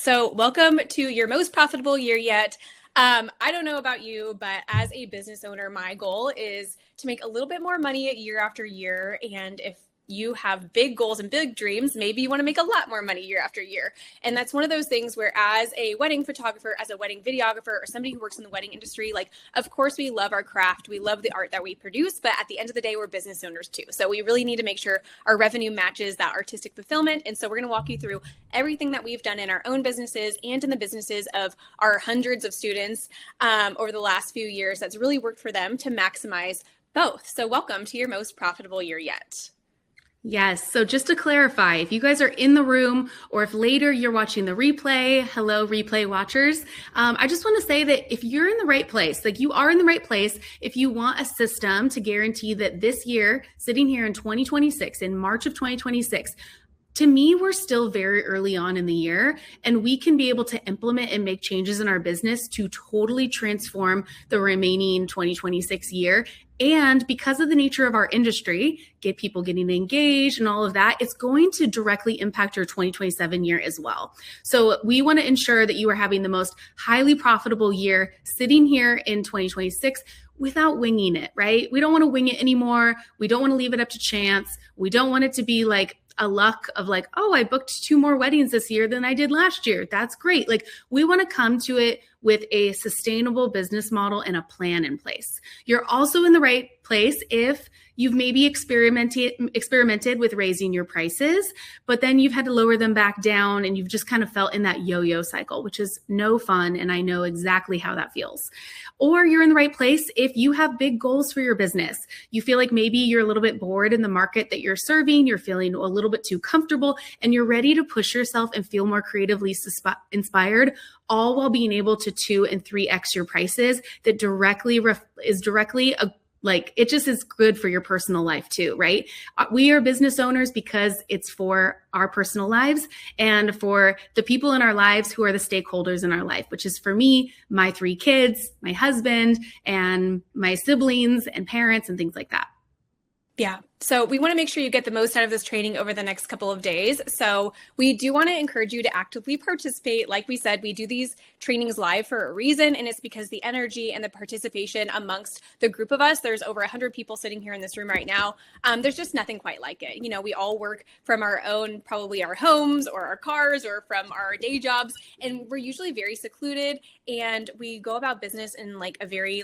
So welcome to your most profitable year yet. I don't know about you, but as a business owner, my goal is to make a little bit more money year after year. And if you have big goals and big dreams, maybe you want to make a lot more money year after year. And that's one of those things where as a wedding photographer, as a wedding videographer, or somebody who works in the wedding industry, like, of course, we love our craft. We love the art that we produce, but at the end of the day, we're business owners too. So we really need to make sure our revenue matches that artistic fulfillment. And so we're going to walk you through everything that we've done in our own businesses and in the businesses of our hundreds of students over the last few years that's really worked for them to maximize both. So welcome to your most profitable year yet. Yes. So just to clarify, if you guys are in the room or if later you're watching the replay, hello, replay watchers. I just want to say that if you're in the right place, like you are in the right place, if you want a system to guarantee that this year, sitting here in 2026, in March of 2026, to me, we're still very early on in the year, and we can be able to implement and make changes in our business to totally transform the remaining 2026 year. And because of the nature of our industry, get people getting engaged and all of that, it's going to directly impact your 2027 year as well. So we want to ensure that you are having the most highly profitable year sitting here in 2026 without winging it, right? We don't want to wing it anymore. We don't want to leave it up to chance. We don't want it to be like a luck of like, oh, I booked 2 more weddings this year than I did last year. That's great. Like, we want to come to it with a sustainable business model and a plan in place. You're also in the right place if you've maybe experimented with raising your prices, but then you've had to lower them back down and you've just kind of felt in that yo-yo cycle, which is no fun. And I know exactly how that feels. Or you're in the right place if you have big goals for your business. You feel like maybe you're a little bit bored in the market that you're serving, you're feeling a little bit too comfortable, and you're ready to push yourself and feel more creatively inspired, all while being able to 2 and 3x your prices. That is directly it just is good for your personal life too, right? We are business owners because it's for our personal lives and for the people in our lives who are the stakeholders in our life, which is for me, my 3 kids, my husband, and my siblings and parents and things like that. Yeah. So we want to make sure you get the most out of this training over the next couple of days. So we do want to encourage you to actively participate. Like we said, we do these trainings live for a reason, and it's because the energy and the participation amongst the group of us, there's over 100 people sitting here in this room right now. There's just nothing quite like it. You know, we all work from our own, probably our homes or our cars or from our day jobs, and we're usually very secluded, and we go about business in like a very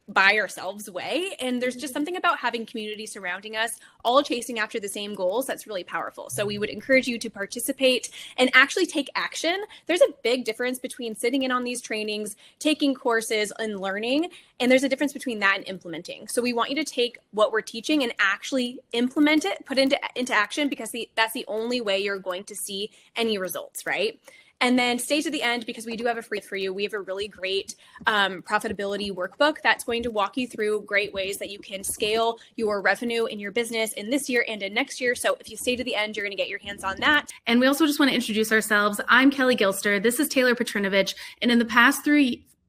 by ourselves way. And there's just something about having community surrounding us, all chasing after the same goals, that's really powerful. So we would encourage you to participate and actually take action. There's a big difference between sitting in on these trainings, taking courses and learning, and there's a difference between that and implementing. So we want you to take what we're teaching and actually implement it, put it into action, because that's the only way you're going to see any results, right? And then stay to the end, because we do have a free for you. We have a really great profitability workbook that's going to walk you through great ways that you can scale your revenue in your business in this year and in next year. So if you stay to the end, you're going to get your hands on that. And we also just want to introduce ourselves. I'm Kelly Gilster. This is Taylor Petrinovich. And in the past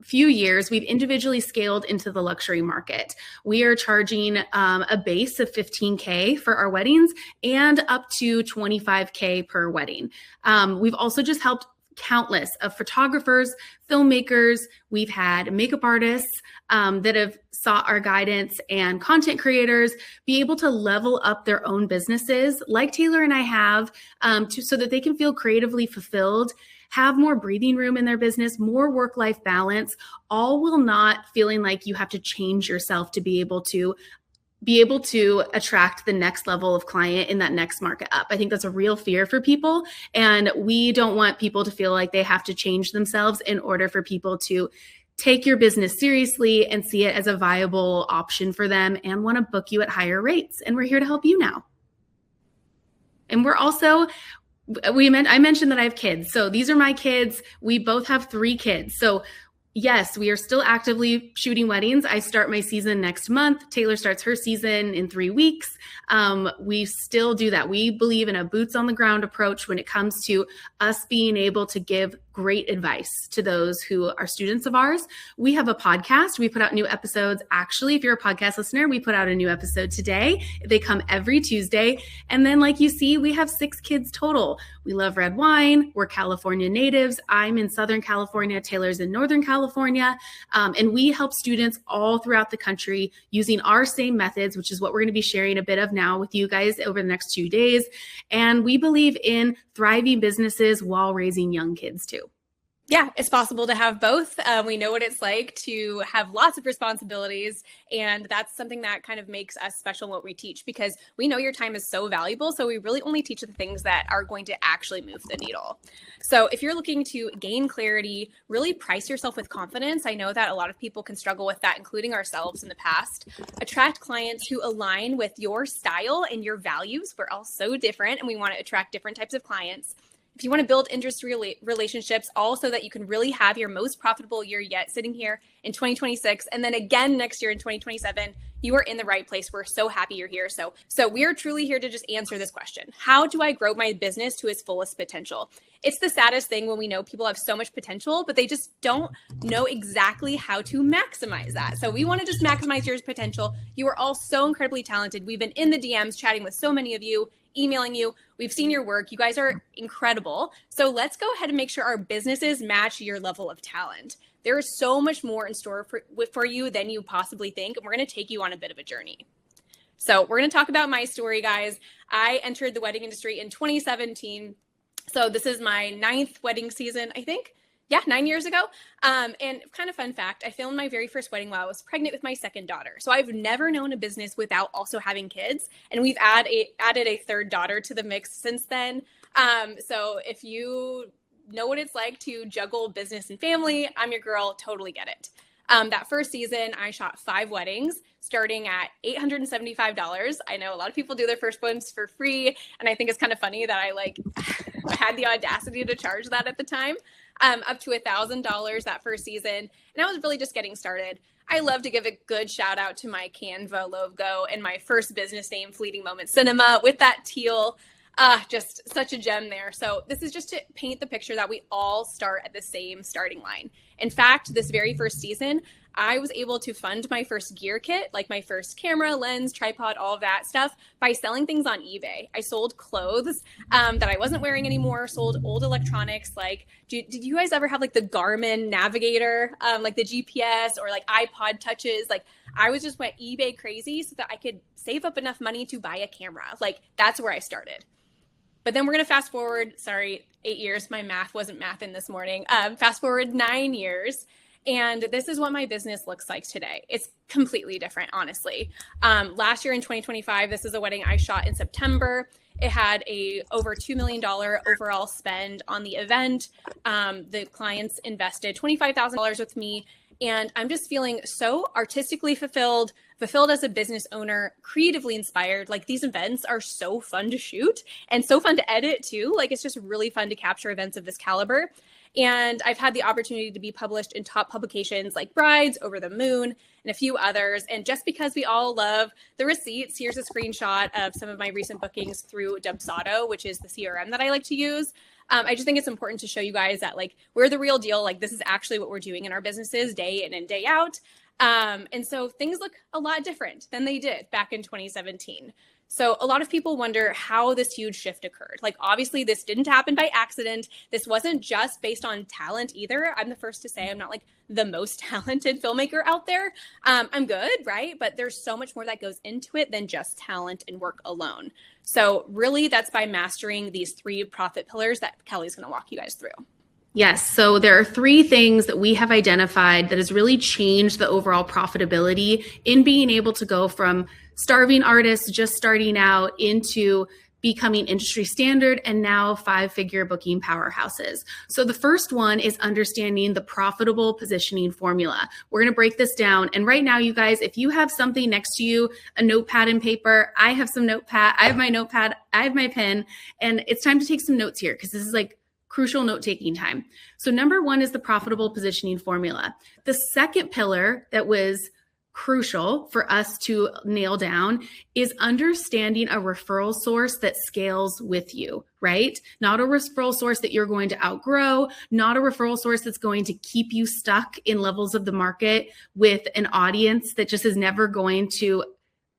few years, we've individually scaled into the luxury market. We are charging a base of $15K for our weddings and up to $25K per wedding. We've also just helped countless of photographers, filmmakers. We've had makeup artists that have sought our guidance, and content creators be able to level up their own businesses like Taylor and I have, so that they can feel creatively fulfilled, have more breathing room in their business, more work-life balance, all while not feeling like you have to change yourself to be able to attract the next level of client in that next market up. I think that's a real fear for people. And we don't want people to feel like they have to change themselves in order for people to take your business seriously and see it as a viable option for them and want to book you at higher rates. And we're here to help you now. And we're also, I mentioned that I have kids. So these are my kids. We both have 3 kids. So yes, we are still actively shooting weddings. I start my season next month. Taylor starts her season in 3 weeks. We still do that. We believe in a boots on the ground approach when it comes to us being able to give great advice to those who are students of ours. We have a podcast. We put out new episodes. Actually, if you're a podcast listener, we put out a new episode today. They come every Tuesday. And then like you see, we have 6 kids total. We love red wine. We're California natives. I'm in Southern California. Taylor's in Northern California. And we help students all throughout the country using our same methods, which is what we're going to be sharing a bit of now with you guys over the next 2 days. And we believe in thriving businesses while raising young kids too. Yeah, it's possible to have both. We know what it's like to have lots of responsibilities, and that's something that kind of makes us special in what we teach, because we know your time is so valuable. So we really only teach the things that are going to actually move the needle. So if you're looking to gain clarity, really price yourself with confidence. I know that a lot of people can struggle with that, including ourselves in the past. Attract clients who align with your style and your values. We're all so different, and we want to attract different types of clients. If you want to build industry relationships, all so that you can really have your most profitable year yet sitting here in 2026, and then again next year in 2027, you are in the right place. We're so happy you're here. So we are truly here to just answer this question. How do I grow my business to its fullest potential? It's the saddest thing when we know people have so much potential, but they just don't know exactly how to maximize that. So we want to just maximize your potential. You are all so incredibly talented. We've been in the DMs chatting with so many of you, emailing you. We've seen your work. You guys are incredible. So let's go ahead and make sure our businesses match your level of talent. There is so much more in store for you than you possibly think. And we're going to take you on a bit of a journey. So we're going to talk about my story, guys. I entered the wedding industry in 2017. So this is my 9th wedding season, I think. Yeah, 9 years ago. And kind of fun fact, I filmed my very first wedding while I was pregnant with my second daughter. So I've never known a business without also having kids. And we've added a third daughter to the mix since then. So if you know what it's like to juggle business and family, I'm your girl, totally get it. That first season, I shot 5 weddings starting at $875. I know a lot of people do their first ones for free. And I think it's kind of funny that I had the audacity to charge that at the time. Up to $1,000 that first season. And I was really just getting started. I love to give a good shout out to my Canva logo and my first business name, Fleeting Moment Cinema, with that teal. Just such a gem there. So this is just to paint the picture that we all start at the same starting line. In fact, this very first season, I was able to fund my first gear kit, like my first camera, lens, tripod, all of that stuff, by selling things on eBay. I sold clothes that I wasn't wearing anymore, sold old electronics. Like, did you guys ever have like the Garmin Navigator, like the GPS, or like iPod touches? Like, I was just went eBay crazy so that I could save up enough money to buy a camera. Like, that's where I started. But then we're going to fast forward, 8 years. My math wasn't mathing this morning. Fast forward 9 years. And this is what my business looks like today. It's completely different, honestly. Last year in 2025, this is a wedding I shot in September. It had a over $2 million overall spend on the event. The clients invested $25,000 with me. And I'm just feeling so artistically fulfilled as a business owner, creatively inspired. Like, these events are so fun to shoot and so fun to edit too. Like, it's just really fun to capture events of this caliber. And I've had the opportunity to be published in top publications like Brides, Over the Moon, and a few others. And just because we all love the receipts, here's a screenshot of some of my recent bookings through Dubsado, which is the CRM that I like to use. I just think it's important to show you guys that, like, we're the real deal. Like, this is actually what we're doing in our businesses day in and day out. And so things look a lot different than they did back in 2017. So a lot of people wonder how this huge shift occurred. Like, obviously, this didn't happen by accident. This wasn't just based on talent either. I'm the first to say I'm not like the most talented filmmaker out there. I'm good, right? But there's so much more that goes into it than just talent and work alone. So really, that's by mastering these 3 profit pillars that Kelly's going to walk you guys through. Yes. So there are 3 things that we have identified that has really changed the overall profitability in being able to go from starving artists just starting out into becoming industry standard and now 5-figure booking powerhouses. So the first one is understanding the profitable positioning formula. We're going to break this down. And right now, you guys, if you have something next to you, a notepad and paper, I have some notepad, I have my notepad, I have my pen, and it's time to take some notes here because this is like crucial note-taking time. So number 1 is the profitable positioning formula. The second pillar that was crucial for us to nail down is understanding a referral source that scales with you, right? Not a referral source that you're going to outgrow, not a referral source that's going to keep you stuck in levels of the market with an audience that just is never going to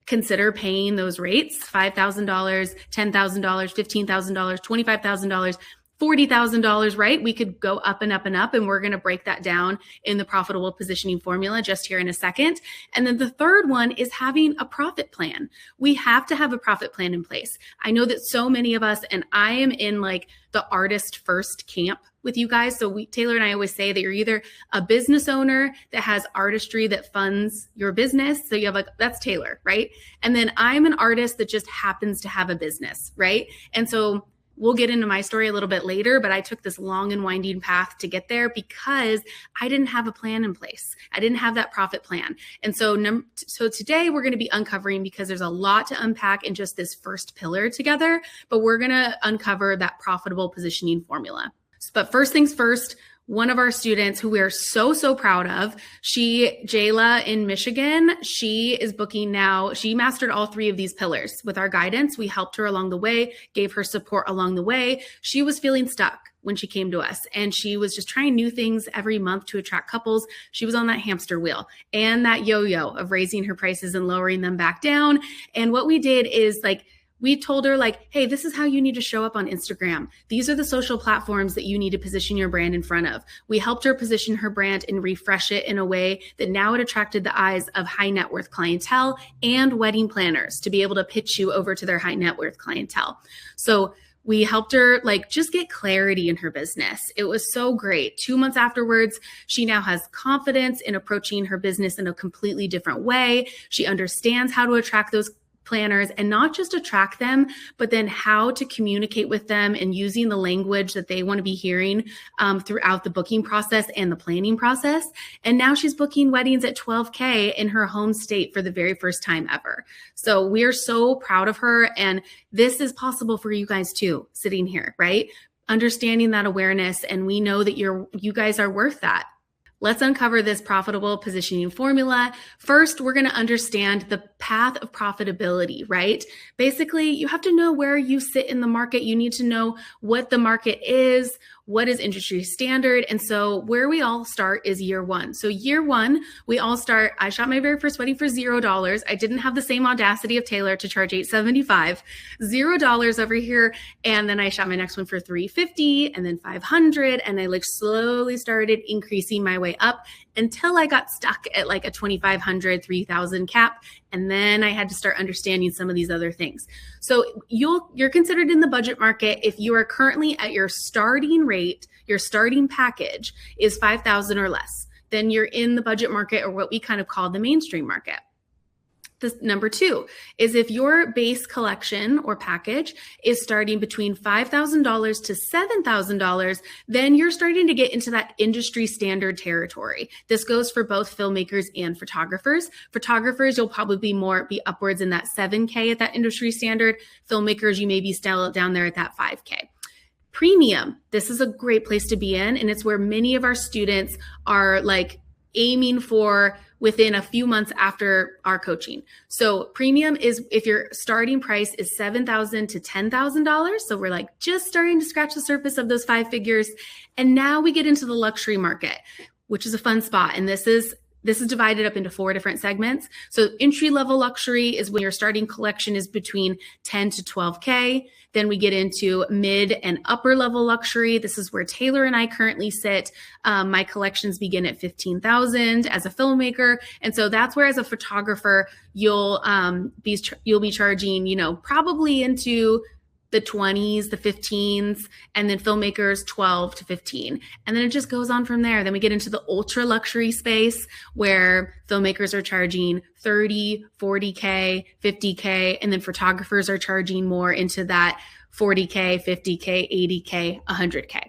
consider paying those rates, $5,000, $10,000, $15,000, $25,000, $40,000, right? We could go up and up and up, and we're going to break that down in the profitable positioning formula just here in a second. And then the third one is having a profit plan. We have to have a profit plan in place. I know that so many of us, and I am in like the artist first camp with you guys. So Taylor and I always say that you're either a business owner that has artistry that funds your business. So you have like, that's Taylor, right? And then I'm an artist that just happens to have a business, right? And so we'll get into my story a little bit later, but I took this long and winding path to get there because I didn't have a plan in place. I didn't have that profit plan. And so today we're going to be uncovering, because there's a lot to unpack in just this first pillar together, but we're going to uncover that profitable positioning formula. But first things first, one of our students who we are so proud of, Jayla in Michigan, she is booking now. She mastered all three of these pillars with our guidance. We helped her along the way, gave her support along the way. She was feeling stuck when she came to us, and she was just trying new things every month to attract couples. She was on that hamster wheel and that yo-yo of raising her prices and lowering them back down. And what we did is we told her hey, this is how you need to show up on Instagram. These are the social platforms that you need to position your brand in front of. We helped her position her brand and refresh it in a way that now it attracted the eyes of high net worth clientele and wedding planners to be able to pitch you over to their high net worth clientele. So we helped her just get clarity in her business. It was so great. 2 months afterwards, she now has confidence in approaching her business in a completely different way. She understands how to attract those planners, and not just attract them, but then how to communicate with them and using the language that they want to be hearing throughout the booking process and the planning process. And now she's booking weddings at $12K in her home state for the very first time ever. So we're so proud of her. And this is possible for you guys too, sitting here, right? Understanding that awareness. And we know that you guys are worth that. Let's uncover this profitable positioning formula. First, we're going to understand the path of profitability, right? Basically, you have to know where you sit in the market. You need to know what the market is, what is industry standard. And so where we all start is year one. So year one, we all start, I shot my very first wedding for $0. I didn't have the same audacity of Taylor to charge $875, $0 over here. And then I shot my next one for $350 and then $500. And I slowly started increasing my way up until I got stuck at a $2,500, $3,000 cap. And then I had to start understanding some of these other things. So you're considered in the budget market if you are currently at your starting rate, your starting package is $5,000 or less. Then you're in the budget market, or what we kind of call the mainstream market. The number two is if your base collection or package is starting between $5,000 to $7,000, then you're starting to get into that industry standard territory. This goes for both filmmakers and photographers. Photographers, you'll probably be upwards in that 7K at that industry standard. Filmmakers, you may be still down there at that 5K. Premium, this is a great place to be in, and it's where many of our students are aiming for within a few months after our coaching. So premium is if your starting price is $7,000 to $10,000. So we're just starting to scratch the surface of those 5 figures. And now we get into the luxury market, which is a fun spot. And this is divided up into 4 different segments. So entry-level luxury is when your starting collection is between 10 to 12K. Then we get into mid and upper level luxury. This is where Taylor and I currently sit. My collections begin at $15,000 as a filmmaker. And so that's where, as a photographer, you'll be charging, probably into the 20s, the 15s, and then filmmakers 12 to 15. And then it just goes on from there. Then we get into the ultra luxury space where filmmakers are charging 30, 40K, 50K, and then photographers are charging more into that 40K, 50K, 80K, 100K.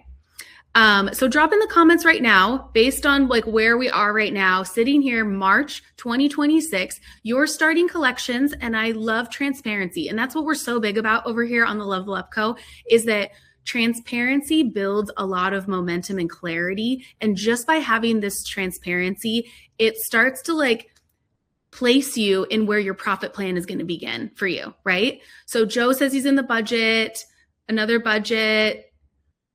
So drop in the comments right now, based on where we are right now, sitting here, March 2026, your starting collections. And I love transparency. And that's what we're so big about over here on the Level Up Co. is that transparency builds a lot of momentum and clarity. And just by having this transparency, it starts to place you in where your profit plan is going to begin for you, right? So Joe says he's in the budget, another budget,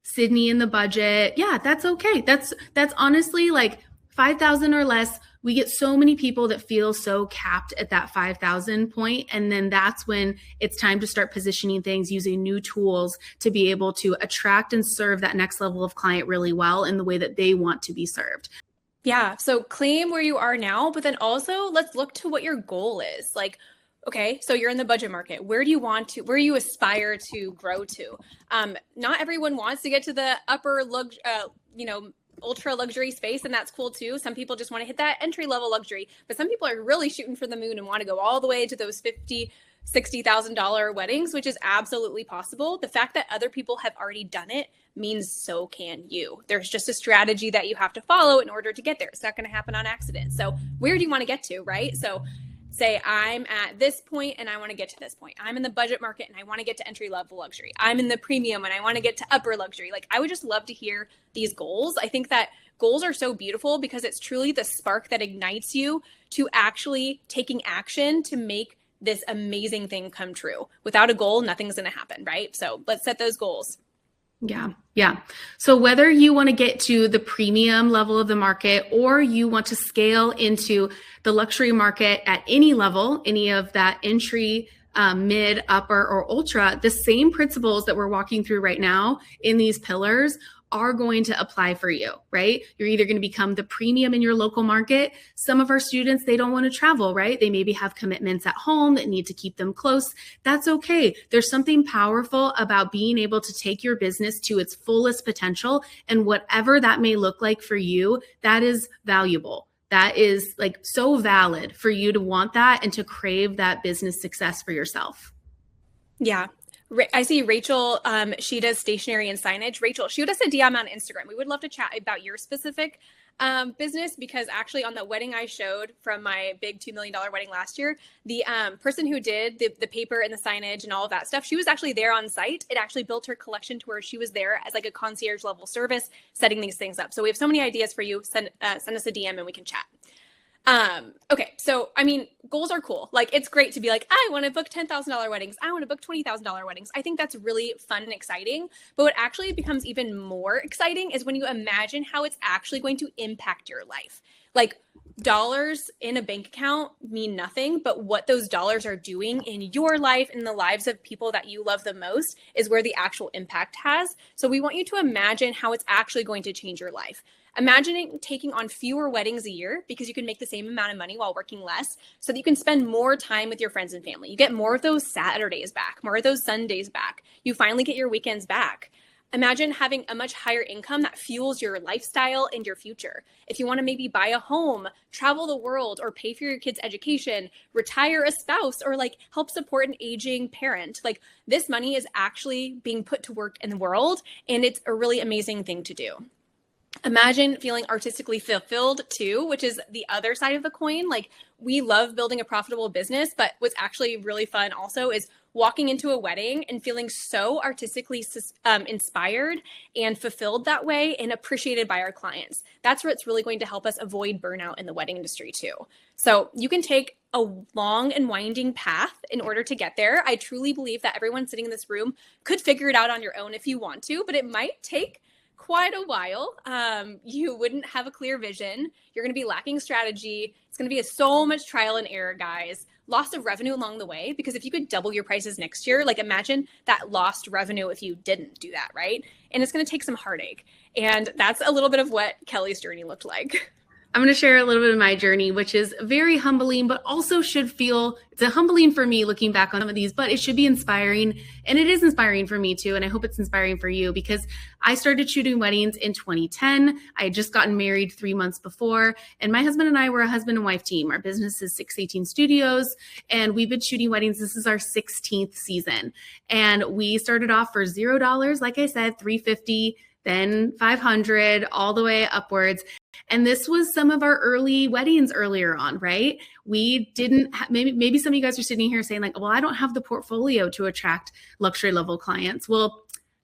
Sydney in the budget. Yeah, that's okay. That's honestly like 5,000 or less. We get so many people that feel so capped at that 5,000 point. And then that's when it's time to start positioning things using new tools to be able to attract and serve that next level of client really well in the way that they want to be served. Yeah. So claim where you are now, but then also let's look to what your goal is. Like, okay, so you're in the budget market. Where do you aspire to grow to? Not everyone wants to get to the ultra luxury space, and that's cool too. Some people just want to hit that entry level luxury, but some people are really shooting for the moon and want to go all the way to those $50,000-$60,000 weddings, which is absolutely possible. The fact that other people have already done it means so can you. There's just a strategy that you have to follow in order to get there. It's not going to happen on accident. So where do you want to get to, right? So say I'm at this point and I want to get to this point. I'm in the budget market and I want to get to entry level luxury. I'm in the premium and I want to get to upper luxury. Like, I would just love to hear these goals. I think that goals are so beautiful because it's truly the spark that ignites you to actually taking action to make this amazing thing come true. Without a goal, nothing's going to happen, right? So let's set those goals. Yeah. Yeah. So whether you want to get to the premium level of the market or you want to scale into the luxury market at any level, any of that entry, mid, upper, or ultra, the same principles that we're walking through right now in these pillars are going to apply for you, right? You're either going to become the premium in your local market. Some of our students, they don't want to travel, right? They maybe have commitments at home that need to keep them close. That's okay. There's something powerful about being able to take your business to its fullest potential, and whatever that may look like for you, that is valuable. That is like so valid for you to want that and to crave that business success for yourself. Yeah. I see Rachel, she does stationery and signage. Rachel, shoot us a DM on Instagram. We would love to chat about your specific business, because actually on the wedding I showed from my big $2 million wedding last year, the person who did the paper and the signage and all of that stuff, she was actually there on site. It actually built her collection to where she was there as like a concierge level service, setting these things up. So we have so many ideas for you. Send us a DM and we can chat. Okay. So, I mean, goals are cool. Like, it's great to be like, I want to book $10,000 weddings. I want to book $20,000 weddings. I think that's really fun and exciting. But what actually becomes even more exciting is when you imagine how it's actually going to impact your life. Like, dollars in a bank account mean nothing, but what those dollars are doing in your life and the lives of people that you love the most is where the actual impact has. So we want you to imagine how it's actually going to change your life. Imagining taking on fewer weddings a year because you can make the same amount of money while working less, so that you can spend more time with your friends and family. You get more of those Saturdays back, more of those Sundays back. You finally get your weekends back. Imagine having a much higher income that fuels your lifestyle and your future. If you want to maybe buy a home, travel the world, or pay for your kids' education, retire a spouse, or like help support an aging parent, like this money is actually being put to work in the world, and it's a really amazing thing to do. Imagine feeling artistically fulfilled too, which is the other side of the coin. Like, we love building a profitable business, but what's actually really fun also is walking into a wedding and feeling so artistically inspired and fulfilled that way and appreciated by our clients. That's what's really going to help us avoid burnout in the wedding industry too. So you can take a long and winding path in order to get there. I truly believe that everyone sitting in this room could figure it out on your own if you want to, but it might take quite a while. You wouldn't have a clear vision. You're going to be lacking strategy. It's going to be so much trial and error, guys. Loss of revenue along the way, because if you could double your prices next year, like imagine that lost revenue if you didn't do that, right? And it's going to take some heartache. And that's a little bit of what Kelly's journey looked like. I'm going to share a little bit of my journey, which is very humbling, but also should feel, it's a humbling for me looking back on some of these, but it should be inspiring. And it is inspiring for me too. And I hope it's inspiring for you, because I started shooting weddings in 2010. I had just gotten married 3 months before, and my husband and I were a husband and wife team. Our business is 618 Studios, and we've been shooting weddings. This is our 16th season. And we started off for $0, like I said, $350, then $500, all the way upwards. And this was some of our early weddings earlier on, right? We didn't, maybe some of you guys are sitting here saying like, well, I don't have the portfolio to attract luxury level clients. Well,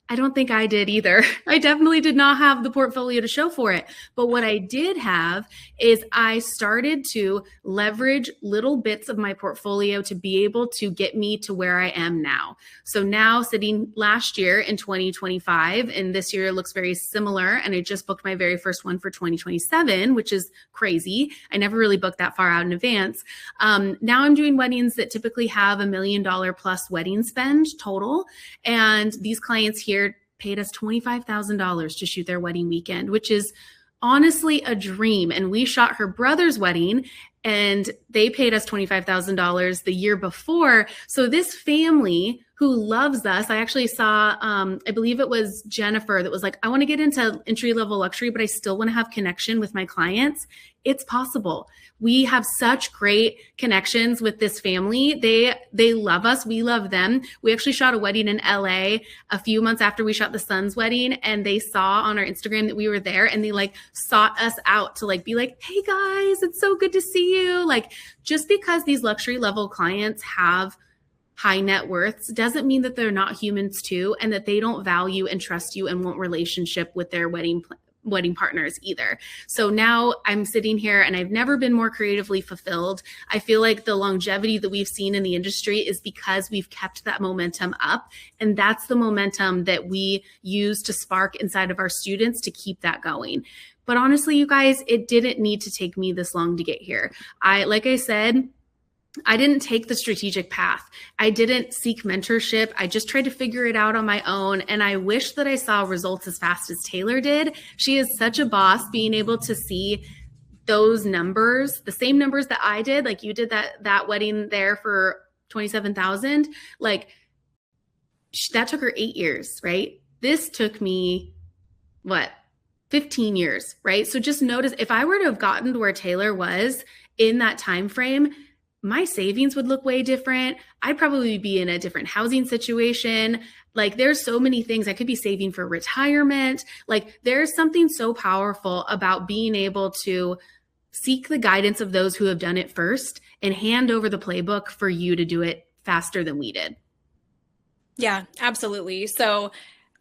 I don't think I did either. I definitely did not have the portfolio to show for it. But what I did have is I started to leverage little bits of my portfolio to be able to get me to where I am now. So now sitting last year in 2025, and this year looks very similar. And I just booked my very first one for 2027, which is crazy. I never really booked that far out in advance. Now I'm doing weddings that typically have $1 million plus wedding spend total. And these clients here paid us $25,000 to shoot their wedding weekend, which is honestly a dream. And we shot her brother's wedding and they paid us $25,000 the year before. So this family who loves us, I actually saw, I believe it was Jennifer that was like, I want to get into entry-level luxury, but I still want to have connection with my clients. It's possible. We have such great connections with this family. They love us. We love them. We actually shot a wedding in LA a few months after we shot the son's wedding, and they saw on our Instagram that we were there, and they like sought us out to like be like, hey guys, it's so good to see you. Like, just because these luxury level clients have high net worths doesn't mean that they're not humans too, and that they don't value and trust you and want relationship with their wedding partners either. So now I'm sitting here and I've never been more creatively fulfilled. I feel like the longevity that we've seen in the industry is because we've kept that momentum up. And that's the momentum that we use to spark inside of our students to keep that going. But honestly, you guys, it didn't need to take me this long to get here. Like I said, I didn't take the strategic path. I didn't seek mentorship. I just tried to figure it out on my own. And I wish that I saw results as fast as Taylor did. She is such a boss, being able to see those numbers, the same numbers that I did. Like you did that wedding there for 27,000. Like that took her 8 years, right? This took me, 15 years, right? So just notice, if I were to have gotten to where Taylor was in that time frame, my savings would look way different. I'd probably be in a different housing situation. Like there's so many things I could be saving for retirement. Like there's something so powerful about being able to seek the guidance of those who have done it first and hand over the playbook for you to do it faster than we did. Yeah, absolutely. So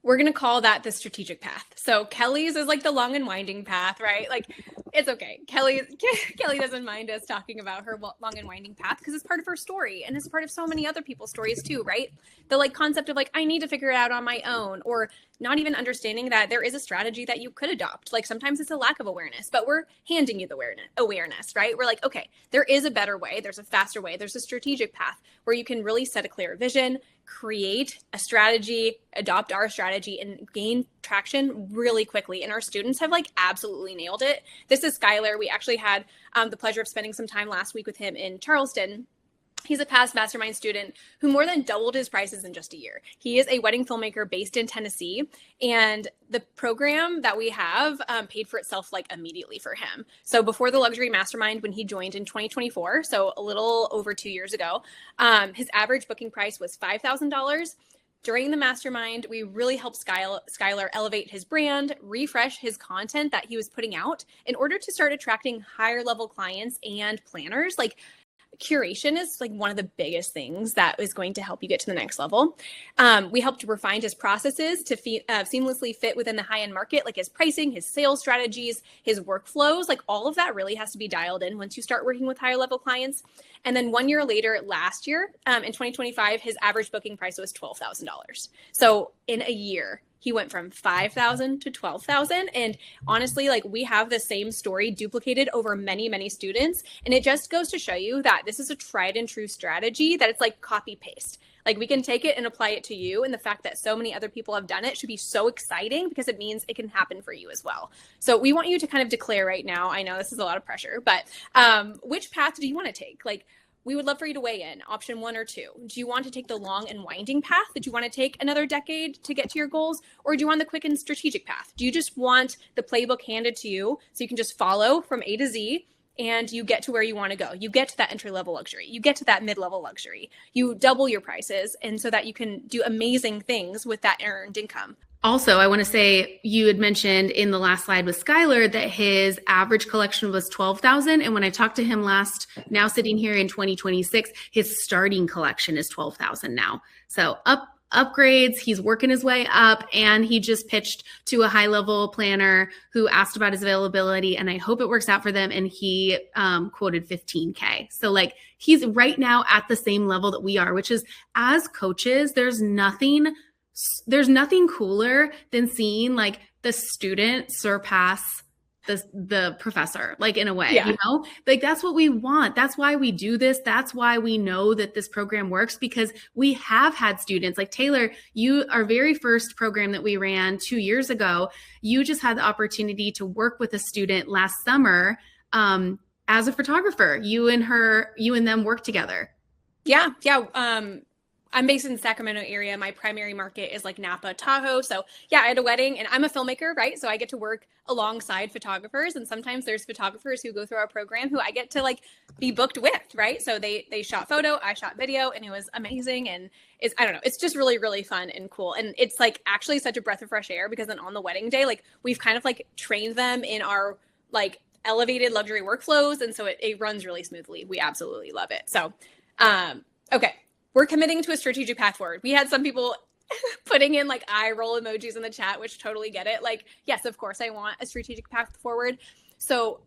we're going to call that the strategic path. So Kelly's is like the long and winding path, right? Like it's okay. Kelly doesn't mind us talking about her long and winding path because it's part of her story and it's part of so many other people's stories too, right? The like concept of like, I need to figure it out on my own, or not even understanding that there is a strategy that you could adopt. Like sometimes it's a lack of awareness, but we're handing you the awareness, right? We're like, okay, there is a better way. There's a faster way. There's a strategic path where you can really set a clear vision, create a strategy, adopt our strategy, and gain traction really quickly. And our students have like absolutely nailed it. This is Skylar. We actually had the pleasure of spending some time last week with him in Charleston. He's a past mastermind student who more than doubled his prices in just a year. He is a wedding filmmaker based in Tennessee, and the program that we have paid for itself like immediately for him. So before the luxury mastermind, when he joined in 2024, so a little over 2 years ago, his average booking price was $5,000. During the mastermind, we really helped Skylar elevate his brand, refresh his content that he was putting out in order to start attracting higher level clients and planners. Like curation is like one of the biggest things that is going to help you get to the next level. We helped refine his processes to seamlessly fit within the high-end market, like his pricing, his sales strategies, his workflows, like all of that really has to be dialed in once you start working with higher level clients. And then 1 year later, last year, in 2025, his average booking price was $12,000. So in a year, he went from 5,000 to 12,000. And honestly, like we have the same story duplicated over many, many students. And it just goes to show you that this is a tried and true strategy, that it's like copy paste. Like we can take it and apply it to you. And the fact that so many other people have done it should be so exciting because it means it can happen for you as well. So we want you to kind of declare right now, I know this is a lot of pressure, but which path do you want to take? Like, we would love for you to weigh in, option 1 or 2. Do you want to take the long and winding path? That you want to take another decade to get to your goals? Or do you want the quick and strategic path? Do you just want the playbook handed to you so you can just follow from A to Z and you get to where you want to go? You get to that entry-level luxury. You get to that mid-level luxury. You double your prices, and so that you can do amazing things with that earned income. Also, I want to say, you had mentioned in the last slide with Skylar that his average collection was 12,000. And when I talked to him last, now sitting here in 2026, his starting collection is 12,000 now. So up upgrades. He's working his way up, and he just pitched to a high-level planner who asked about his availability, and I hope it works out for them. And he quoted 15K. So like he's right now at the same level that we are, which is, as coaches, there's nothing cooler than seeing like the student surpass the professor, like in a way, Yeah. you know, like that's what we want. That's why we do this. That's why we know that this program works, because we have had students like Taylor, our very first program that we ran 2 years ago, you just had the opportunity to work with a student last summer as a photographer. You and them worked together. Yeah. I'm based in the Sacramento area. My primary market is like Napa, Tahoe. So yeah, I had a wedding, and I'm a filmmaker, right? So I get to work alongside photographers, and sometimes there's photographers who go through our program who I get to like be booked with, right? So they shot photo, I shot video, and it was amazing. And I don't know, it's just really, really fun and cool. And it's like actually such a breath of fresh air, because then on the wedding day, like we've kind of like trained them in our like elevated luxury workflows. And so it runs really smoothly. We absolutely love it. So, okay. We're committing to a strategic path forward. We had some people putting in like eye roll emojis in the chat, which totally get it. Like, yes, of course, I want a strategic path forward. So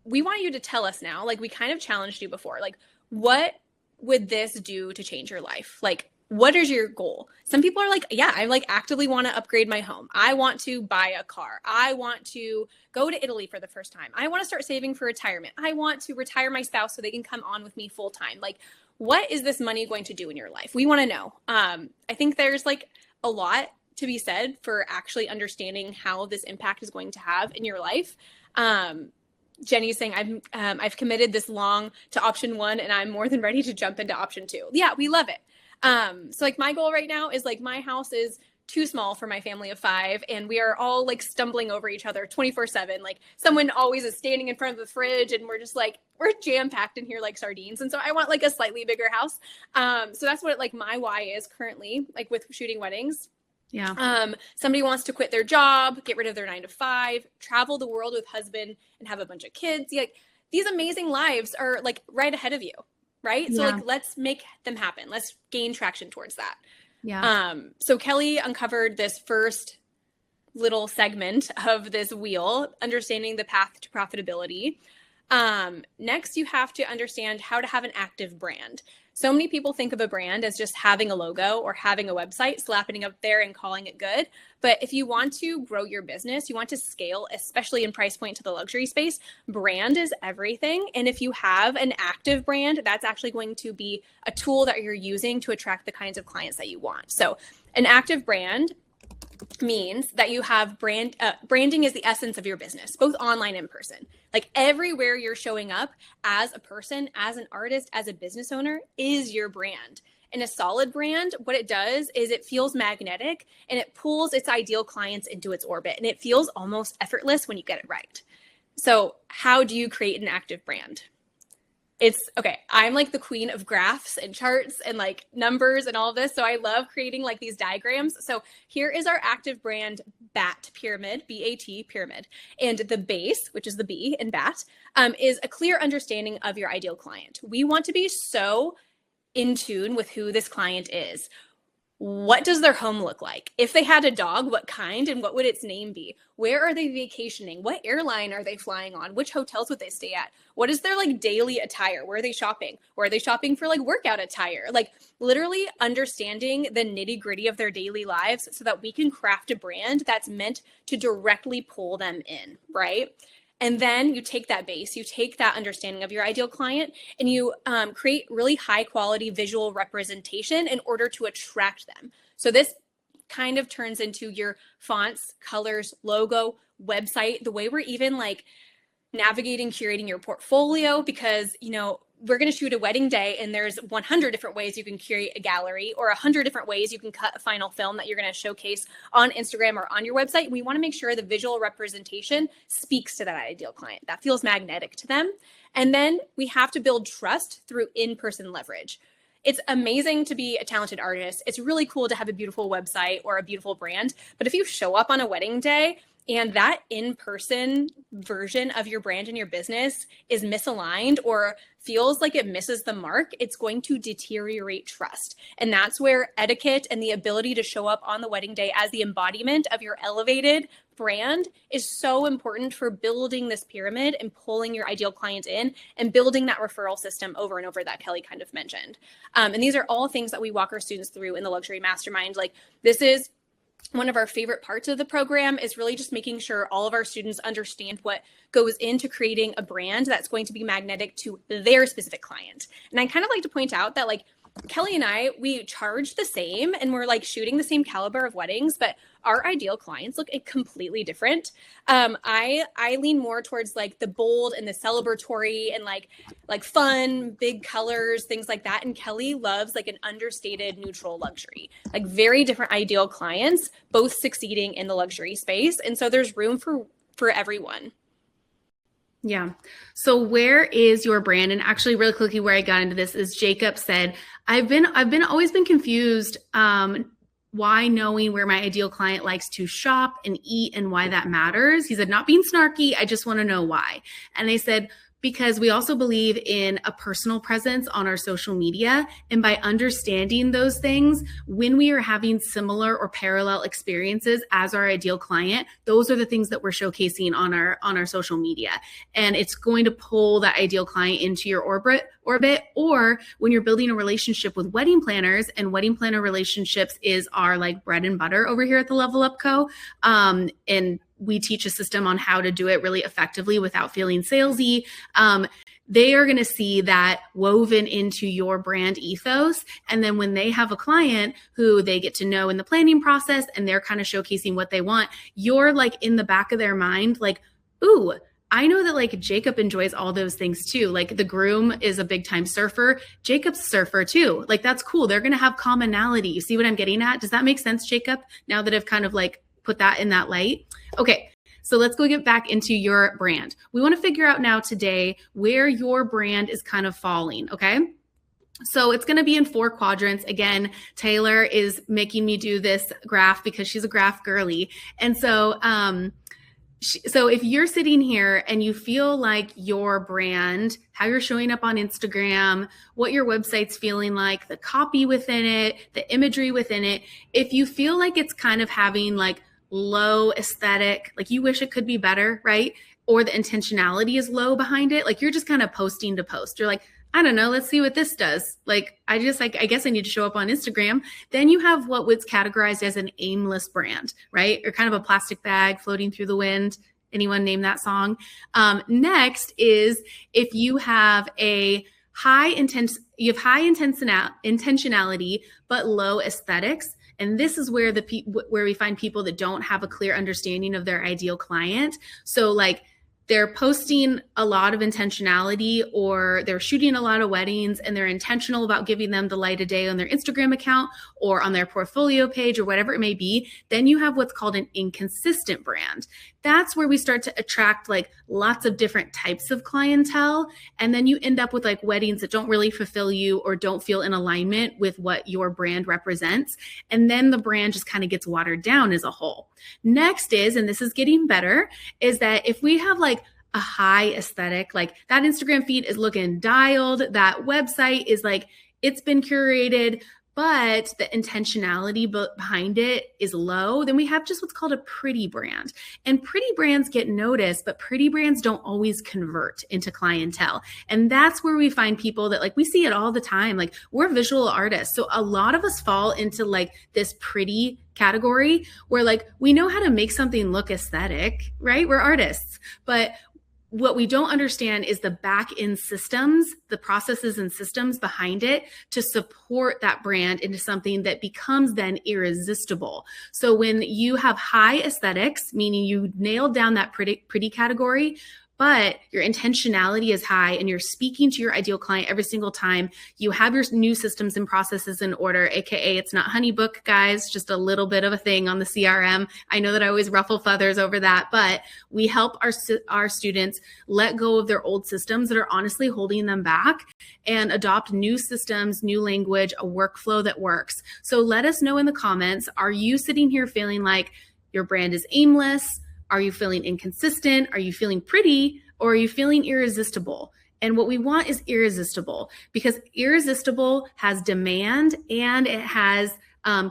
we want you to tell us now, like we kind of challenged you before, like what would this do to change your life? Like, what is your goal? Some people are like, yeah, I like actively want to upgrade my home. I want to buy a car. I want to go to Italy for the first time. I want to start saving for retirement. I want to retire my spouse so they can come on with me full time. Like, what is this money going to do in your life? We want to know. I think there's like a lot to be said for actually understanding how this impact is going to have in your life. Jenny's saying, I've committed this long to option 1, and I'm more than ready to jump into option 2. Yeah, we love it. So like my goal right now is like my house is too small for my family of 5, and we are all like stumbling over each other 24/7. Like someone always is standing in front of the fridge, and we're just like, we're jam packed in here like sardines. And so I want like a slightly bigger house. So that's what like my why is currently, like with shooting weddings. Yeah. Somebody wants to quit their job, get rid of their 9 to 5, travel the world with husband, and have a bunch of kids. Like these amazing lives are like right ahead of you, right? Yeah. So like let's make them happen. Let's gain traction towards that. Yeah. So Kelly uncovered this first little segment of this wheel, understanding the path to profitability. Next, you have to understand how to have an active brand. So many people think of a brand as just having a logo or having a website, slapping it up there and calling it good. But if you want to grow your business, you want to scale, especially in price point to the luxury space, brand is everything. And if you have an active brand, that's actually going to be a tool that you're using to attract the kinds of clients that you want. So an active brand means that you have branding is the essence of your business, both online and in person. Like everywhere you're showing up as a person, as an artist, as a business owner is your brand. And a solid brand, what it does is it feels magnetic, and it pulls its ideal clients into its orbit, and it feels almost effortless when you get it right. So how do you create an active brand? It's okay. I'm like the queen of graphs and charts and like numbers and all of this. So I love creating like these diagrams. So here is our active brand BAT pyramid, BAT pyramid. And the base, which is the B in BAT, is a clear understanding of your ideal client. We want to be so in tune with who this client is. What does their home look like? If they had a dog, what kind and what would its name be? Where are they vacationing? What airline are they flying on? Which hotels would they stay at? What is their like daily attire? Where are they shopping? Where are they shopping for like workout attire? Like literally understanding the nitty gritty of their daily lives so that we can craft a brand that's meant to directly pull them in, right? And then you take that base, you take that understanding of your ideal client, and you create really high quality visual representation in order to attract them. So this kind of turns into your fonts, colors, logo, website, the way we're even like navigating, curating your portfolio, because, you know, we're going to shoot a wedding day and there's 100 different ways you can curate a gallery, or 100 different ways you can cut a final film that you're going to showcase on Instagram or on your website. We want to make sure the visual representation speaks to that ideal client, that feels magnetic to them. And then we have to build trust through in-person leverage. It's amazing to be a talented artist. It's really cool to have a beautiful website or a beautiful brand. But if you show up on a wedding day and that in-person version of your brand and your business is misaligned or feels like it misses the mark, it's going to deteriorate trust. And that's where etiquette and the ability to show up on the wedding day as the embodiment of your elevated brand is so important for building this pyramid and pulling your ideal client in and building that referral system over and over that Kelly kind of mentioned. And these are all things that we walk our students through in the Luxury Mastermind. Like, this is one of our favorite parts of the program, is really just making sure all of our students understand what goes into creating a brand that's going to be magnetic to their specific client. And I kind of like to point out that, like, Kelly and I, we charge the same and we're like shooting the same caliber of weddings, but our ideal clients look completely different. I lean more towards like the bold and the celebratory and like fun, big colors, things like that. And Kelly loves like an understated neutral luxury, like very different ideal clients, both succeeding in the luxury space. And so there's room for everyone. Yeah. So where is your brand? And actually really quickly where I got into this is Jacob said, I've always been confused why knowing where my ideal client likes to shop and eat and why that matters. He said, not being snarky, I just want to know why. And they said, because we also believe in a personal presence on our social media. And by understanding those things, when we are having similar or parallel experiences as our ideal client, those are the things that we're showcasing on our social media. And it's going to pull that ideal client into your orbit, or when you're building a relationship with wedding planners, and wedding planner relationships is our like bread and butter over here at the Level Up Co. And we teach a system on how to do it really effectively without feeling salesy. They are going to see that woven into your brand ethos. And then when they have a client who they get to know in the planning process and they're kind of showcasing what they want, you're like in the back of their mind, like, ooh, I know that like Jacob enjoys all those things too. Like the groom is a big time surfer. Jacob's a surfer too. Like that's cool. They're going to have commonality. You see what I'm getting at? Does that make sense, Jacob? Now that I've kind of like put that in that light. Okay. So let's go get back into your brand. We want to figure out now today where your brand is kind of falling. Okay. So it's going to be in 4 quadrants. Again, Taylor is making me do this graph because she's a graph girly. And so, so if you're sitting here and you feel like your brand, how you're showing up on Instagram, what your website's feeling like, the copy within it, the imagery within it, if you feel like it's kind of having like low aesthetic, like you wish it could be better, right? Or the intentionality is low behind it, like you're just kind of posting to post. You're like, I don't know, let's see what this does. Like, I guess I need to show up on Instagram. Then you have what was categorized as an aimless brand, right? Or kind of a plastic bag floating through the wind. Anyone name that song? Next is if you have a high intentionality, but low aesthetics. And this is where where we find people that don't have a clear understanding of their ideal client. So like they're posting a lot of intentionality, or they're shooting a lot of weddings and they're intentional about giving them the light of day on their Instagram account or on their portfolio page or whatever it may be. Then you have what's called an inconsistent brand. That's where we start to attract like lots of different types of clientele. And then you end up with like weddings that don't really fulfill you or don't feel in alignment with what your brand represents. And then the brand just kind of gets watered down as a whole. Next is, and this is getting better, is that if we have like a high aesthetic, like that Instagram feed is looking dialed, that website is like, it's been curated, but the intentionality behind it is low, then we have just what's called a pretty brand. And pretty brands get noticed, but pretty brands don't always convert into clientele. And that's where we find people that like, we see it all the time. Like we're visual artists. So a lot of us fall into like this pretty category where like, we know how to make something look aesthetic, right? We're artists, but what we don't understand is the back end systems, the processes and systems behind it to support that brand into something that becomes then irresistible. So when you have high aesthetics, meaning you nailed down that pretty category, but your intentionality is high and you're speaking to your ideal client every single time, you have your new systems and processes in order, AKA it's not honeybook, guys, just a little bit of a thing on the CRM. I know that I always ruffle feathers over that, but we help our students let go of their old systems that are honestly holding them back and adopt new systems, new language, a workflow that works. So let us know in the comments, are you sitting here feeling like your brand is aimless? Are you feeling inconsistent? Are you feeling pretty? Or are you feeling irresistible? And what we want is irresistible, because irresistible has demand and it has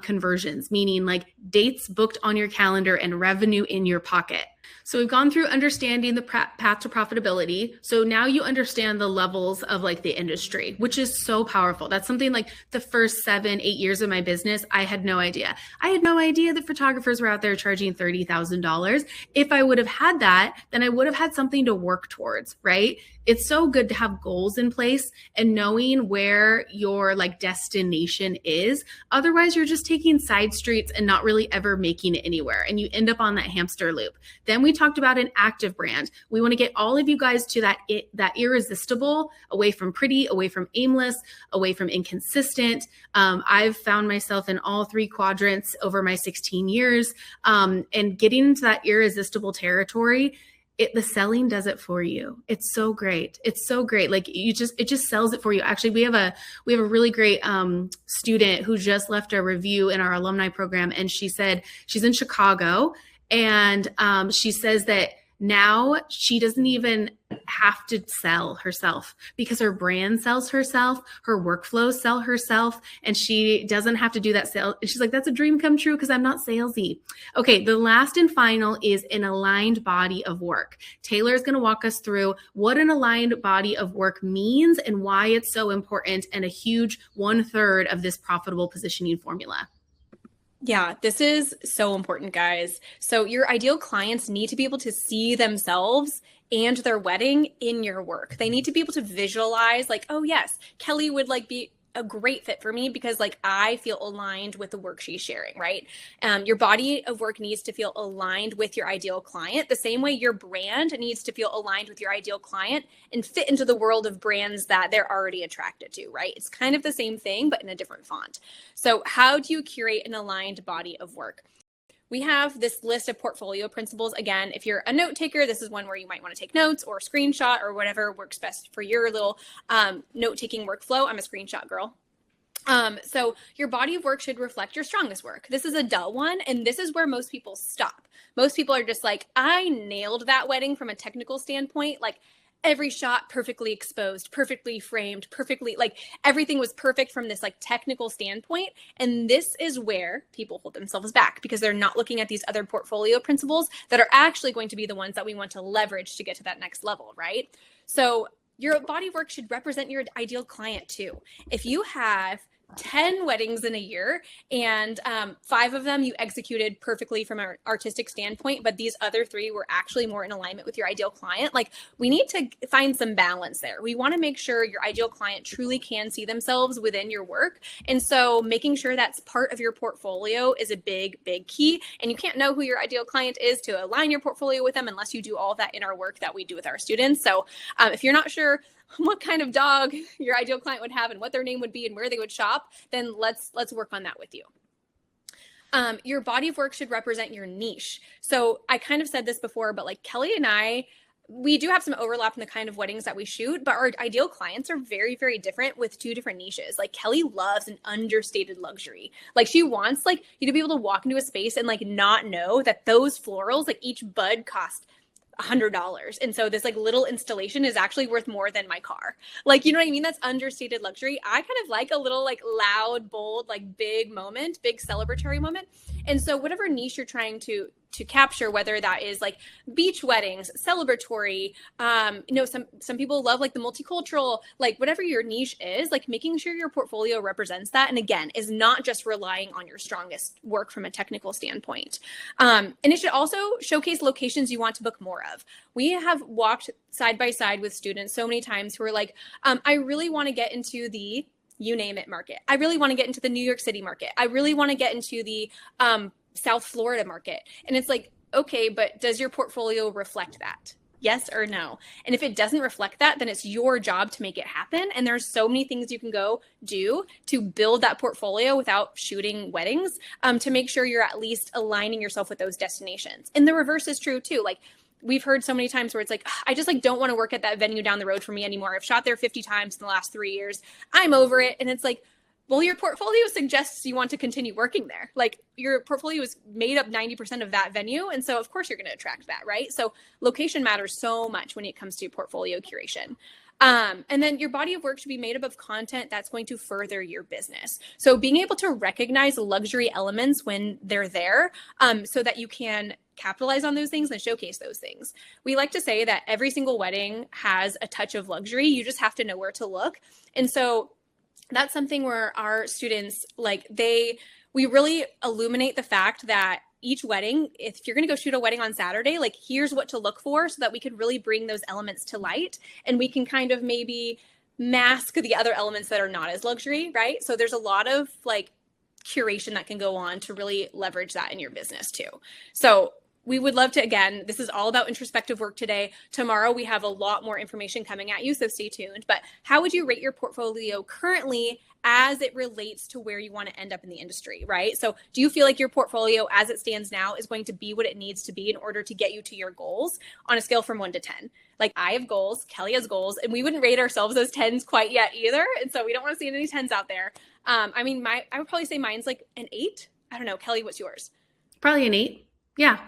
conversions, meaning like dates booked on your calendar and revenue in your pocket. So we've gone through understanding the path to profitability. So now you understand the levels of like the industry, which is so powerful. That's something like the first 7-8 years of my business, I had no idea. I had no idea that photographers were out there charging $30,000. If I would have had that, then I would have had something to work towards, right? It's so good to have goals in place and knowing where your like destination is. Otherwise, you're just taking side streets and not really ever making it anywhere. And you end up on that hamster loop. Then we talked about an active brand. We want to get all of you guys to that irresistible, away from pretty, away from aimless, away from inconsistent. I've found myself in all 3 quadrants over my 16 years, and getting into that irresistible territory. The selling does it for you. It's so great. It's so great. Like it just sells it for you. Actually, we have a really great student who just left a review in our alumni program, and she said she's in Chicago, and she says that now she doesn't even have to sell herself because her brand sells herself, her workflows sell herself, and she doesn't have to do that sale. And she's like, that's a dream come true because I'm not salesy. Okay, the last and final is an aligned body of work. Taylor is going to walk us through what an aligned body of work means and why it's so important and a huge 1/3 of this profitable positioning formula. Yeah, this is so important, guys. So your ideal clients need to be able to see themselves and their wedding in your work. They need to be able to visualize like, oh yes, Kelly would like be a great fit for me because like I feel aligned with the work she's sharing, right? Your body of work needs to feel aligned with your ideal client the same way your brand needs to feel aligned with your ideal client and fit into the world of brands that they're already attracted to, right? It's kind of the same thing, but in a different font. So how do you curate an aligned body of work? We have this list of portfolio principles. Again, if you're a note taker, this is one where you might want to take notes or screenshot or whatever works best for your little note-taking workflow. I'm a screenshot girl. So your body of work should reflect your strongest work. This is a dull one, and this is where most people stop. Most people are just like, I nailed that wedding from a technical standpoint. Like every shot perfectly exposed, perfectly framed, perfectly, like everything was perfect from this like technical standpoint. And this is where people hold themselves back because they're not looking at these other portfolio principles that are actually going to be the ones that we want to leverage to get to that next level, right? So your body of work should represent your ideal client too. If you have 10 weddings in a year and 5 of them you executed perfectly from an artistic standpoint, but these other 3 were actually more in alignment with your ideal client, like we need to find some balance there. We want to make sure your ideal client truly can see themselves within your work. And so making sure that's part of your portfolio is a big key. And you can't know who your ideal client is to align your portfolio with them unless you do all of that inner work that we do with our students. So if you're not sure what kind of dog your ideal client would have and what their name would be and where they would shop, then let's work on that with you. Your body of work should represent your niche. So I kind of said this before, but like Kelly and I, we do have some overlap in the kind of weddings that we shoot, but our ideal clients are very, very different with 2 different niches. Like Kelly loves an understated luxury. Like she wants like you to be able to walk into a space and like not know that those florals, like each bud cost $100. And so this like little installation is actually worth more than my car. Like, you know what I mean? That's understated luxury. I kind of like a little like loud, bold, like big moment, big celebratory moment. And so whatever niche you're trying to capture, whether that is like beach weddings, celebratory, some people love like the multicultural, like whatever your niche is, like making sure your portfolio represents that. And again, is not just relying on your strongest work from a technical standpoint. And it should also showcase locations you want to book more of. We have walked side by side with students so many times who are like, I really want to get into the you name it market. I really want to get into the New York City market. I really want to get into the South Florida market. And it's like, okay, but does your portfolio reflect that? Yes or no? And if it doesn't reflect that, then it's your job to make it happen. And there's so many things you can go do to build that portfolio without shooting weddings, to make sure you're at least aligning yourself with those destinations. And the reverse is true too. Like we've heard so many times where it's like, I just like don't want to work at that venue down the road for me anymore. I've shot there 50 times in the last 3 years. I'm over it. And it's like, Well, your portfolio suggests you want to continue working there. Like your portfolio is made up 90% of that venue. And so of course you're going to attract that, right? So location matters so much when it comes to portfolio curation. And then your body of work should be made up of content that's going to further your business. So being able to recognize luxury elements when they're there, so that you can capitalize on those things and showcase those things. We like to say that every single wedding has a touch of luxury. You just have to know where to look. And so that's something where our students, we really illuminate the fact that each wedding, if you're going to go shoot a wedding on Saturday, like here's what to look for so that we can really bring those elements to light, and we can kind of maybe mask the other elements that are not as luxury, right? So there's a lot of curation that can go on to really leverage that in your business too. So we would love to, again, this is all about introspective work today. Tomorrow, we have a lot more information coming at you, so stay tuned. But how would you rate your portfolio currently as it relates to where you want to end up in the industry, right? So do you feel like your portfolio as it stands now is going to be what it needs to be in order to get you to your goals on a scale from 1 to 10? Like I have goals, Kelly has goals, and we wouldn't rate ourselves as 10s quite yet either. And so we don't want to see any 10s out there. I would probably say mine's like an 8. I don't know. Kelly, what's yours? Probably an 8. Yeah.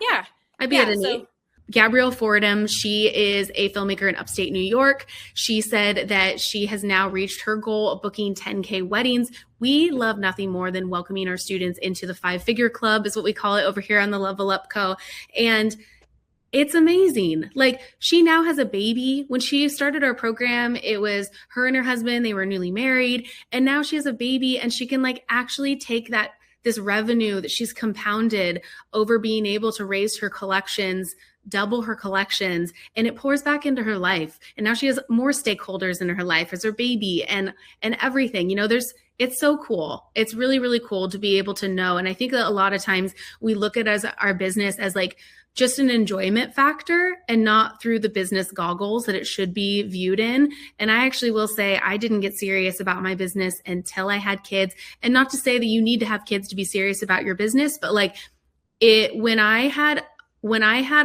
I'd be at an 8. Gabrielle Fordham, she is a filmmaker in upstate New York. She said that she has now reached her goal of booking 10K weddings. We love nothing more than welcoming our students into the 5-figure club, is what we call it over here on the Level Up Co. And it's amazing. Like she now has a baby. When she started our program, it was her and her husband, they were newly married. And now she has a baby and she can actually take this revenue that she's compounded over being able to raise her collections, double her collections, and it pours back into her life. And now she has more stakeholders in her life as her baby and everything. It's so cool. It's really, really cool to be able to know. And I think that a lot of times we look at our business as just an enjoyment factor and not through the business goggles that it should be viewed in. And I actually will say I didn't get serious about my business until I had kids. And not to say that you need to have kids to be serious about your business, but when I had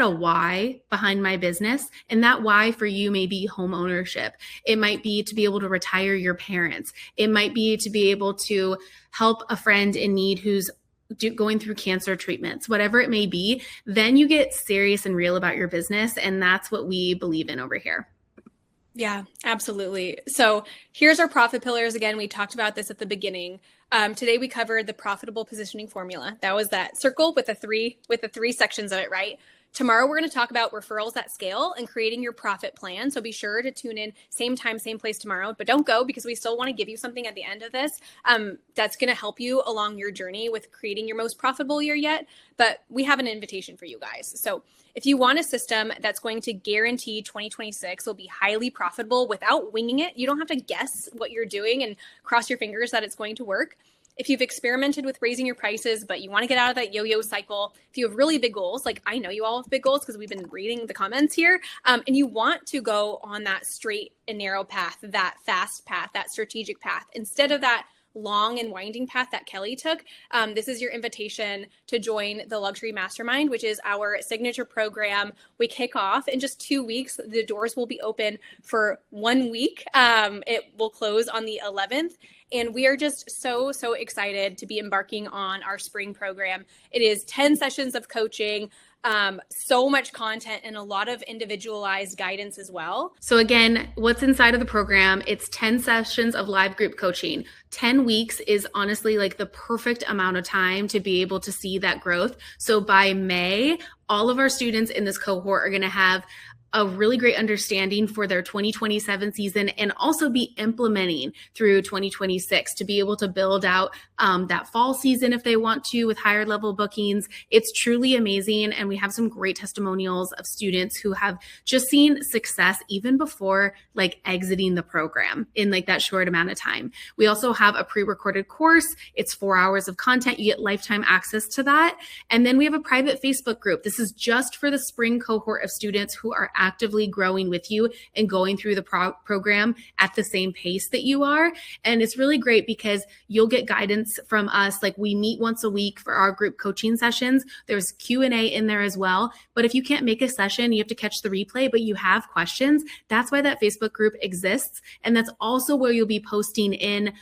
a why behind my business, and that why for you may be home ownership. It might be to be able to retire your parents. It might be to be able to help a friend in need who's going through cancer treatments, whatever it may be, then you get serious and real about your business. And that's what we believe in over here. Yeah, absolutely. So here's our profit pillars. Again, we talked about this at the beginning. Today we covered the profitable positioning formula. That was that circle with the three sections of it, right? Tomorrow, we're going to talk about referrals at scale and creating your profit plan. So be sure to tune in same time, same place tomorrow, but don't go because we still want to give you something at the end of this that's going to help you along your journey with creating your most profitable year yet. But we have an invitation for you guys. So if you want a system that's going to guarantee 2026 will be highly profitable without winging it, you don't have to guess what you're doing and cross your fingers that it's going to work. If you've experimented with raising your prices, but you want to get out of that yo-yo cycle, if you have really big goals, like I know you all have big goals because we've been reading the comments here, and you want to go on that straight and narrow path, that fast path, that strategic path, instead of that long and winding path that Kelly took, this is your invitation to join the Luxury Mastermind, which is our signature program. We kick off in just 2 weeks. The doors will be open for 1 week. It will close on the 11th. And we are just so, so excited to be embarking on our spring program. It is 10 sessions of coaching, so much content, and a lot of individualized guidance as well. So again, what's inside of the program? It's 10 sessions of live group coaching. 10 weeks is honestly the perfect amount of time to be able to see that growth. So by May, all of our students in this cohort are going to have a really great understanding for their 2027 season and also be implementing through 2026 to be able to build out that fall season if they want to with higher level bookings. It's truly amazing. And we have some great testimonials of students who have just seen success even before exiting the program in that short amount of time. We also have a pre-recorded course. It's 4 hours of content. You get lifetime access to that. And then we have a private Facebook group. This is just for the spring cohort of students who are actively growing with you and going through the program at the same pace that you are. And it's really great because you'll get guidance from us. Like we meet once a week for our group coaching sessions. There's Q&A in there as well. But if you can't make a session, you have to catch the replay, but you have questions. That's why that Facebook group exists. And that's also where you'll be posting in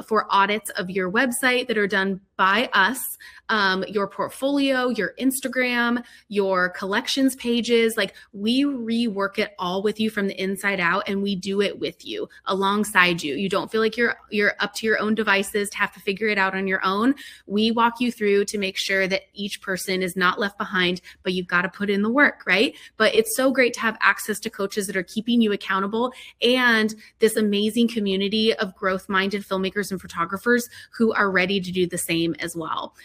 for audits of your website that are done by us, your portfolio, your Instagram, your collections pages. Like we rework it all with you from the inside out, and we do it with you alongside you. You don't feel like you're up to your own devices to have to figure it out on your own. We walk you through to make sure that each person is not left behind, but you've got to put in the work, right? But it's so great to have access to coaches that are keeping you accountable and this amazing community of growth-minded filmmakers and photographers who are ready to do the same as well.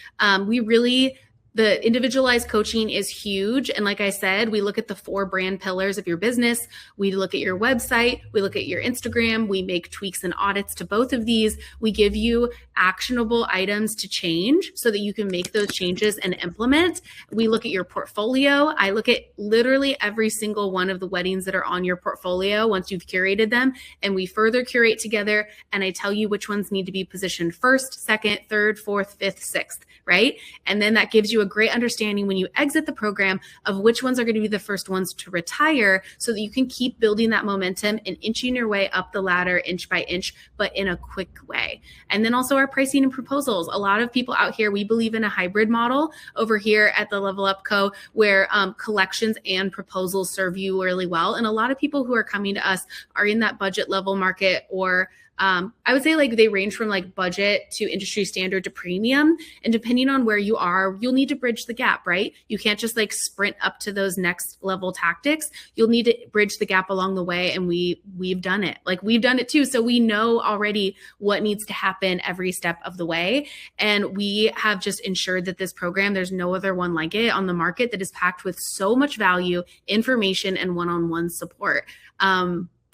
The individualized coaching is huge. And like I said, we look at the 4 brand pillars of your business. We look at your website. We look at your Instagram. We make tweaks and audits to both of these. We give you actionable items to change so that you can make those changes and implement. We look at your portfolio. I look at literally every single one of the weddings that are on your portfolio once you've curated them. And we further curate together. And I tell you which ones need to be positioned first, second, third, fourth, fifth, sixth, right? And then that gives you a great understanding when you exit the program of which ones are going to be the first ones to retire so that you can keep building that momentum and inching your way up the ladder inch by inch, but in a quick way. And then also our pricing and proposals. A lot of people out here, we believe in a hybrid model over here at the Level Up Co, where collections and proposals serve you really well. And a lot of people who are coming to us are in that budget level market, or I would say like they range from like budget to industry standard to premium. And depending on where you are, you'll need to bridge the gap, right? You can't just like sprint up to those next level tactics. You'll need to bridge the gap along the way. And we've done it. Like we've done it too. So we know already what needs to happen every step of the way. And we have just ensured that this program, there's no other one like it on the market that is packed with so much value, information, and one-on-one support.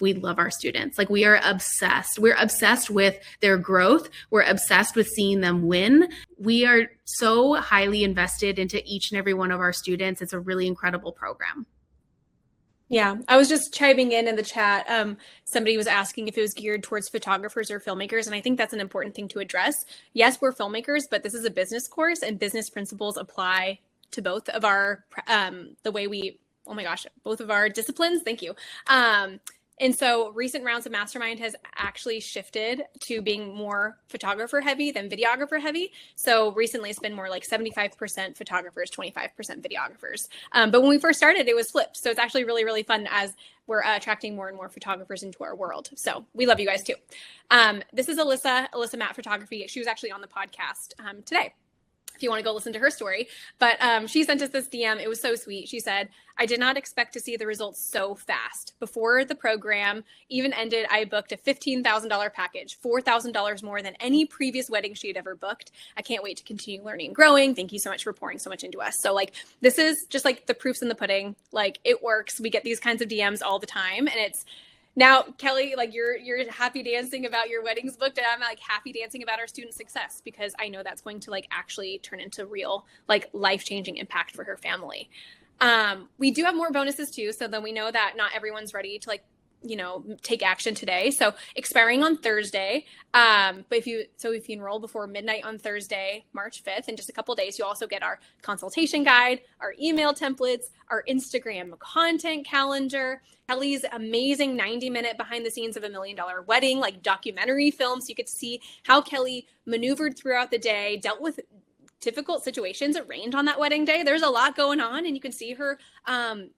We love our students. Like we are obsessed. We're obsessed with their growth. We're obsessed with seeing them win. We are so highly invested into each and every one of our students. It's a really incredible program. Yeah, I was just chiming in the chat. Somebody was asking if it was geared towards photographers or filmmakers, and I think that's an important thing to address. Yes, we're filmmakers, but this is a business course, and business principles apply to both of our both of our disciplines. Thank you. And so recent rounds of Mastermind has actually shifted to being more photographer heavy than videographer heavy. So recently it's been more like 75% photographers, 25% videographers. But when we first started, it was flipped. So it's actually really, really fun as we're attracting more and more photographers into our world. So we love you guys too. This is Alyssa Matte Photography. She was actually on the podcast today, if you want to go listen to her story. But she sent us this DM. It was so sweet. She said, I did not expect to see the results so fast. Before the program even ended, I booked a $15,000 package, $4,000 more than any previous wedding she had ever booked. I can't wait to continue learning and growing. Thank you so much for pouring so much into us. So like, this is just like the proof's in the pudding. Like it works. We get these kinds of DMs all the time. And it's now, Kelly, like you're happy dancing about your weddings booked, and I'm like happy dancing about our student success because I know that's going to like actually turn into real like life-changing impact for her family. We do have more bonuses too. So then we know that not everyone's ready to like, take action today. So expiring on Thursday. But if you enroll before midnight on Thursday, March 5th, in just a couple of days, you also get our consultation guide, our email templates, our Instagram content calendar, Kelly's amazing 90-minute behind the scenes of $1 million wedding, like documentary film. So you get to see how Kelly maneuvered throughout the day, dealt with difficult situations. It rained on that wedding day. There's a lot going on, and you can see her,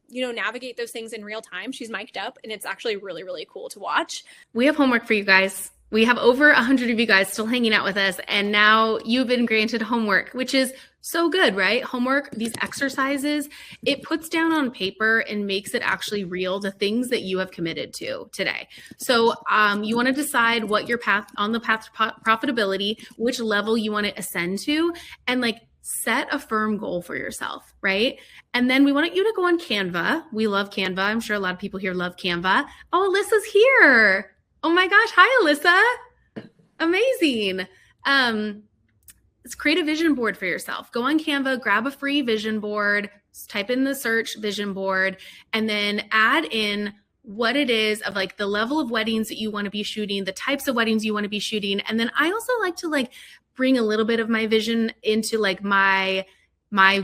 navigate those things in real time. She's mic'd up, and it's actually really, really cool to watch. We have homework for you guys. We have over 100 of you guys still hanging out with us, and now you've been granted homework, which is so good, right? Homework, these exercises, it puts down on paper and makes it actually real, the things that you have committed to today. So you want to decide what your path to profitability, which level you want to ascend to, and like set a firm goal for yourself, right? And then we want you to go on Canva. We love Canva. I'm sure a lot of people here love Canva. Oh, Alyssa's here. Oh my gosh. Hi, Alyssa. Amazing. Let's create a vision board for yourself. Go on Canva, grab a free vision board, type in the search vision board, and then add in what it is of like the level of weddings that you want to be shooting, the types of weddings you want to be shooting. And then I also like to like bring a little bit of my vision into like my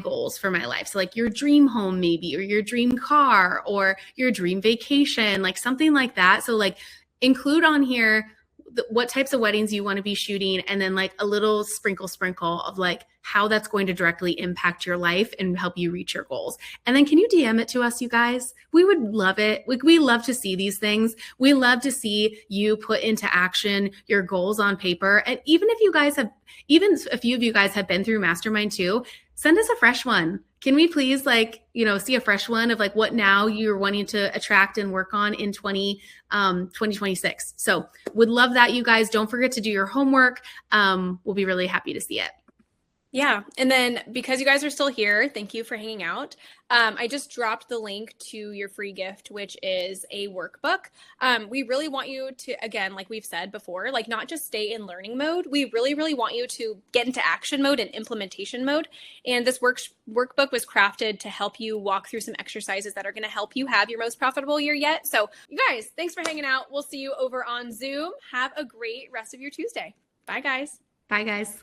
goals for my life. So like your dream home maybe, or your dream car, or your dream vacation, like something like that. So like include on here what types of weddings you want to be shooting, and then like a little sprinkle of like how that's going to directly impact your life and help you reach your goals. And then can you DM it to us, you guys? We would love it. We love to see these things. We love to see you put into action your goals on paper. And even if you guys have, even a few of you guys have been through Mastermind too, send us a fresh one. Can we please like, see a fresh one of like what now you're wanting to attract and work on in 2026. So would love that, you guys. Don't forget to do your homework. We'll be really happy to see it. Yeah. And then because you guys are still here, thank you for hanging out. I just dropped the link to your free gift, which is a workbook. We really want you to, again, like we've said before, like not just stay in learning mode. We really, really want you to get into action mode and implementation mode. And this workbook was crafted to help you walk through some exercises that are going to help you have your most profitable year yet. So you guys, thanks for hanging out. We'll see you over on Zoom. Have a great rest of your Tuesday. Bye, guys. Bye, guys.